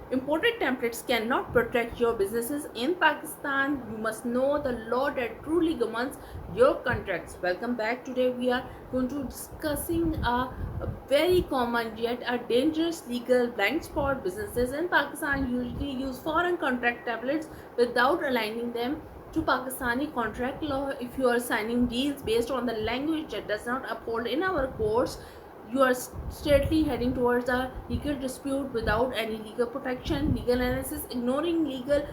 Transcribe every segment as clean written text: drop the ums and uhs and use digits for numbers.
Imported templates cannot protect your businesses in Pakistan. You must know the law that truly governs your contracts. Welcome back. Today we are going to discussing a very common yet a dangerous legal blind spot. Businesses in Pakistan usually use foreign contract templates without aligning them to Pakistani contract law. If you are signing deals based on the language that does not uphold in our courts, you are straightly heading towards a legal dispute without any legal protection, legal analysis, ignoring legal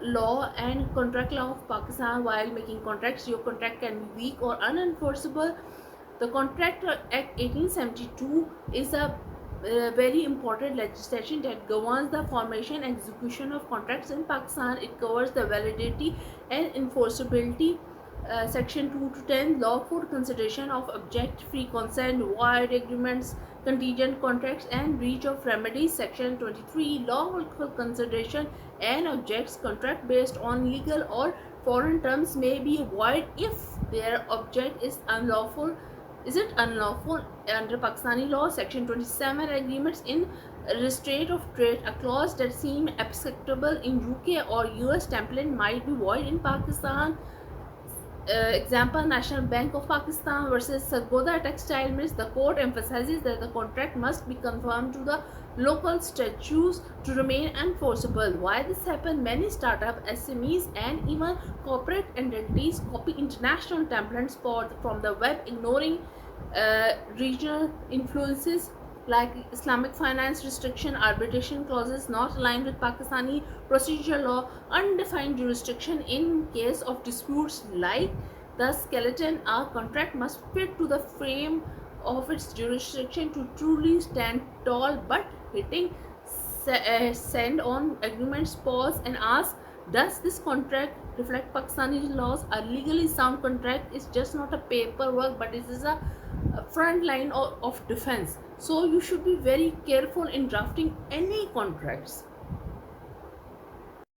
law and contract law of Pakistan while making contracts. Your contract can be weak or unenforceable. The Contract Act 1872 is a very important legislation that governs the formation and execution of contracts in Pakistan. It covers the validity and enforceability. Section 2 to 10 lawful consideration of object free consent, void agreements, contingent contracts and breach of remedies. Section 23 lawful consideration and objects contract based on legal or foreign terms may be void if their object is unlawful. Is it unlawful under Pakistani law? Section 27 agreements in restraint of trade, a clause that seems acceptable in UK or US template might be void in Pakistan. Example, National Bank of Pakistan versus Sargodha Textile Mills. The court emphasizes that the contract must be conformed to the local statutes to remain enforceable. Why this happened? Many startup SMEs and even corporate entities copy international templates from the web, ignoring regional influences like Islamic finance restriction, arbitration clauses not aligned with Pakistani procedural law, undefined jurisdiction in case of disputes like the skeleton. A contract must fit to the frame of its jurisdiction to truly stand tall, but hitting send on agreements, pause and ask, does this contract reflect Pakistani laws? A legally sound contract is just not a paperwork, but it is a front line of defense. So you should be very careful in drafting any contracts.